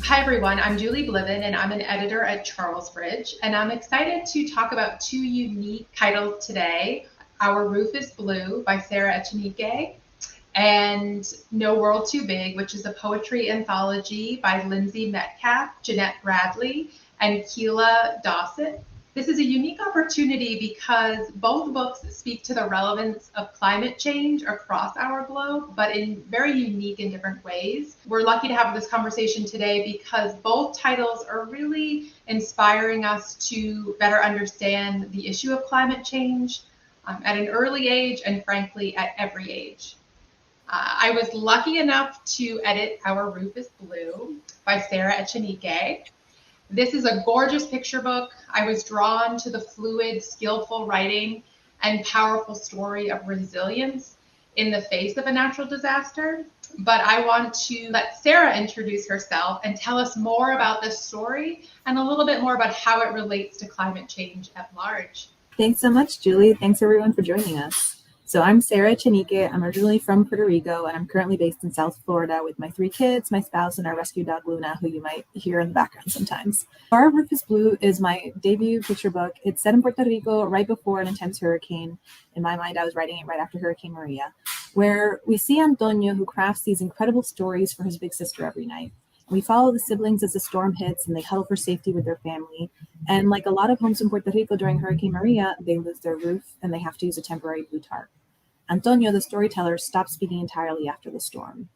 Hi everyone, I'm Julie Bliven and I'm an editor at Charlesbridge, and I'm excited to talk about two unique titles today. Our Roof is Blue by Sara Echenique and No World Too Big, which is a poetry anthology by Lindsay Metcalf, Jeanette Bradley, and Keila Dawson. This is a unique opportunity because both books speak to the relevance of climate change across our globe, but in very unique and different ways. We're lucky to have this conversation today because both titles are really inspiring us to better understand the issue of climate change at an early age and frankly at every age. I was lucky enough to edit Our Roof is Blue by Sara Echenique. This is a gorgeous picture book. I was drawn to the fluid, skillful writing and powerful story of resilience in the face of a natural disaster. But I want to let Sara introduce herself and tell us more about this story and a little bit more about how it relates to climate change at large. Thanks so much, Julie. Thanks everyone for joining us. So I'm Sara Echenique. I'm originally from Puerto Rico, and I'm currently based in South Florida with my 3 kids, my spouse, and our rescue dog, Luna, who you might hear in the background sometimes. Our Roof is Blue is my debut picture book. It's set in Puerto Rico right before an intense hurricane. In my mind, I was writing it right after Hurricane Maria, where we see Antonio, who crafts these incredible stories for his big sister every night. We follow the siblings as the storm hits and they huddle for safety with their family. And like a lot of homes in Puerto Rico during Hurricane Maria, they lose their roof and they have to use a temporary blue tarp. Antonio, the storyteller, stops speaking entirely after the storm.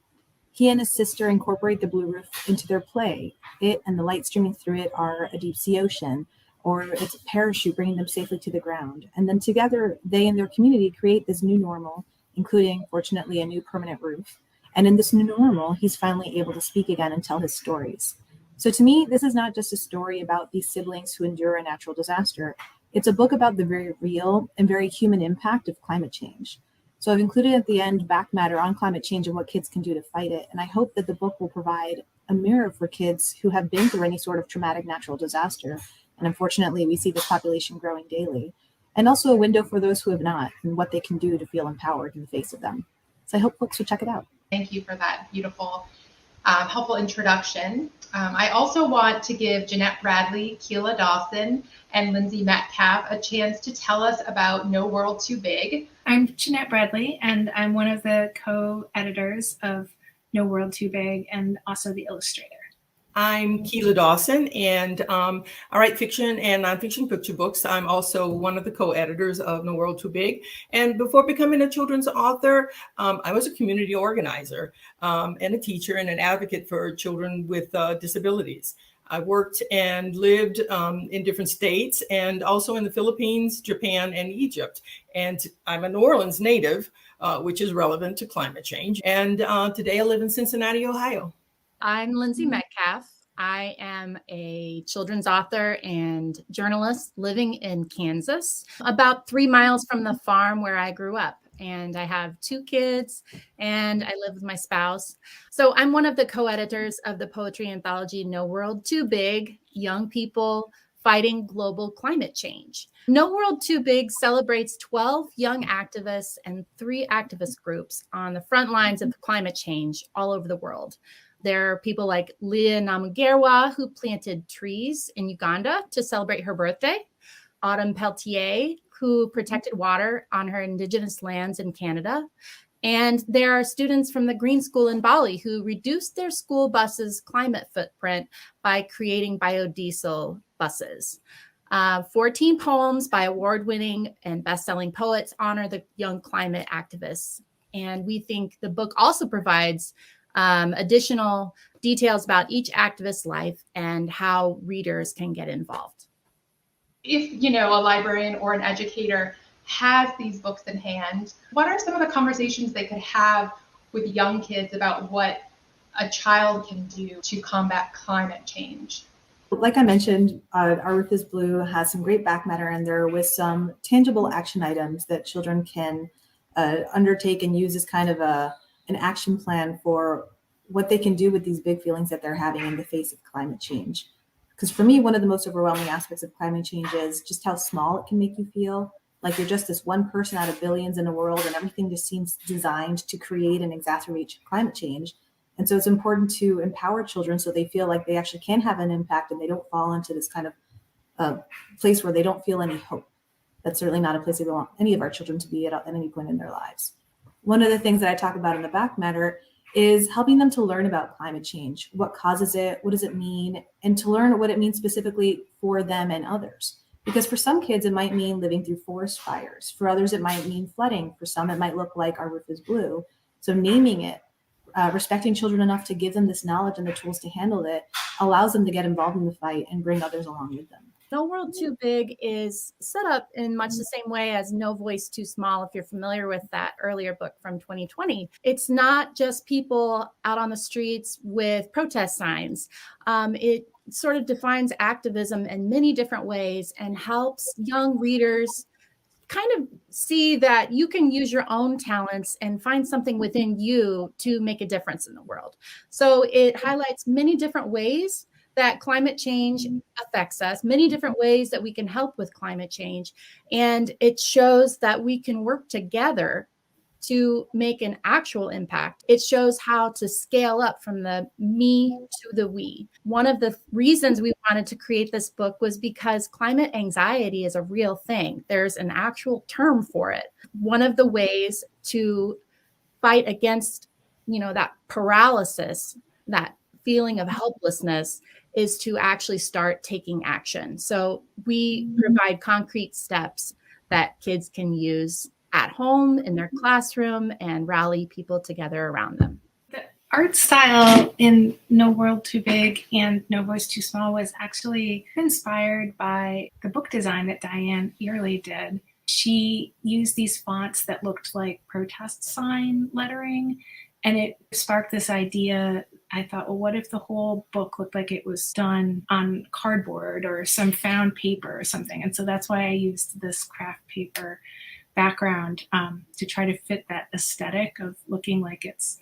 He and his sister incorporate the blue roof into their play. It and the light streaming through it are a deep sea ocean, or it's a parachute bringing them safely to the ground. And then together, they and their community create this new normal, including, fortunately, a new permanent roof. And in this new normal, he's finally able to speak again and tell his stories. So to me, this is not just a story about these siblings who endure a natural disaster. It's a book about the very real and very human impact of climate change. So I've included at the end back matter on climate change and what kids can do to fight it. And I hope that the book will provide a mirror for kids who have been through any sort of traumatic natural disaster. And unfortunately, we see this population growing daily. And also a window for those who have not and what they can do to feel empowered in the face of them. So I hope folks will check it out. Thank you for that beautiful, helpful introduction. I also want to give Jeanette Bradley, Keila Dawson, and Lindsay Metcalf a chance to tell us about No World Too Big. I'm Jeanette Bradley, and I'm one of the co-editors of No World Too Big and also the illustrator. I'm Keila Dawson, and I write fiction and nonfiction picture books. I'm also one of the co-editors of No World Too Big. And before becoming a children's author, I was a community organizer and a teacher and an advocate for children with disabilities. I worked and lived in different states and also in the Philippines, Japan, and Egypt. And I'm a New Orleans native, which is relevant to climate change. And today I live in Cincinnati, Ohio. I'm Lindsay Metcalf. I am a children's author and journalist living in Kansas, about 3 miles from the farm where I grew up. And I have 2 kids and I live with my spouse. So I'm one of the co-editors of the poetry anthology No World Too Big, Young People Fighting Global Climate Change. No World Too Big celebrates 12 young activists and 3 activist groups on the front lines of climate change all over the world. There are people like Leah Namugerwa, who planted trees in Uganda to celebrate her birthday, Autumn Peltier, who protected water on her indigenous lands in Canada. And there are students from the Green School in Bali who reduced their school buses' climate footprint by creating biodiesel buses. 14 poems by award-winning and best-selling poets honor the young climate activists. And we think the book also provides additional details about each activist's life and how readers can get involved. If, a librarian or an educator has these books in hand, what are some of the conversations they could have with young kids about what a child can do to combat climate change? Like I mentioned, Our Roof is Blue has some great back matter in there with some tangible action items that children can undertake and use as kind of an action plan for what they can do with these big feelings that they're having in the face of climate change. Because for me, one of the most overwhelming aspects of climate change is just how small it can make you feel. Like you're just this one person out of billions in the world and everything just seems designed to create and exacerbate climate change. And so it's important to empower children so they feel like they actually can have an impact and they don't fall into this kind of place where they don't feel any hope. That's certainly not a place we want any of our children to be at any point in their lives. One of the things that I talk about in the back matter is helping them to learn about climate change. What causes it? What does it mean? And to learn what it means specifically for them and others. Because for some kids, it might mean living through forest fires. For others, it might mean flooding. For some, it might look like our roof is blue. So naming it, respecting children enough to give them this knowledge and the tools to handle it allows them to get involved in the fight and bring others along with them. No World Too Big is set up in much the same way as No Voice Too Small, if you're familiar with that earlier book from 2020. It's not just people out on the streets with protest signs. It sort of defines activism in many different ways and helps young readers kind of see that you can use your own talents and find something within you to make a difference in the world. So it highlights many different ways that climate change affects us, many different ways that we can help with climate change. And it shows that we can work together to make an actual impact. It shows how to scale up from the me to the we. One of the reasons we wanted to create this book was because climate anxiety is a real thing. There's an actual term for it. One of the ways to fight against, that paralysis, that feeling of helplessness, is to actually start taking action. So we provide concrete steps that kids can use at home, in their classroom, and rally people together around them. The art style in No World Too Big and No Voice Too Small was actually inspired by the book design that Diane Early did. She used these fonts that looked like protest sign lettering, and it sparked this idea. I thought, well, what if the whole book looked like it was done on cardboard or some found paper or something? And so that's why I used this craft paper background to try to fit that aesthetic of looking like it's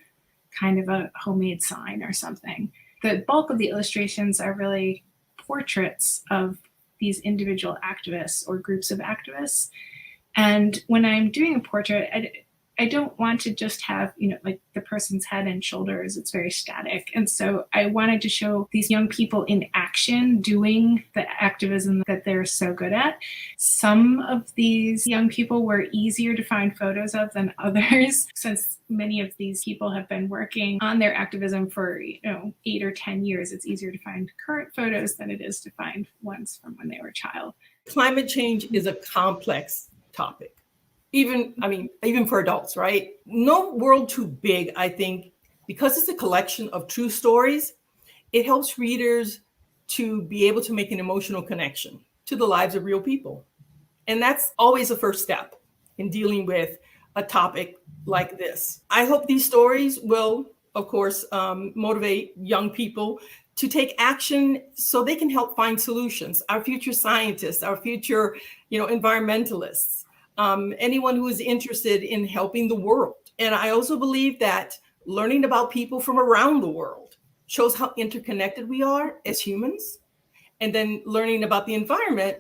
kind of a homemade sign or something. The bulk of the illustrations are really portraits of these individual activists or groups of activists. And when I'm doing a portrait, I don't want to just have, like the person's head and shoulders. It's very static. And so I wanted to show these young people in action doing the activism that they're so good at. Some of these young people were easier to find photos of than others, since many of these people have been working on their activism for 8 or 10 years. It's easier to find current photos than it is to find ones from when they were a child. Climate change is a complex topic. Even for adults, right? No World Too Big, I think, because it's a collection of true stories, it helps readers to be able to make an emotional connection to the lives of real people. And that's always the first step in dealing with a topic like this. I hope these stories will, of course, motivate young people to take action so they can help find solutions. Our future scientists, our future, environmentalists, anyone who is interested in helping the world. And I also believe that learning about people from around the world shows how interconnected we are as humans. And then learning about the environment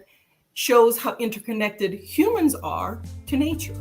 shows how interconnected humans are to nature.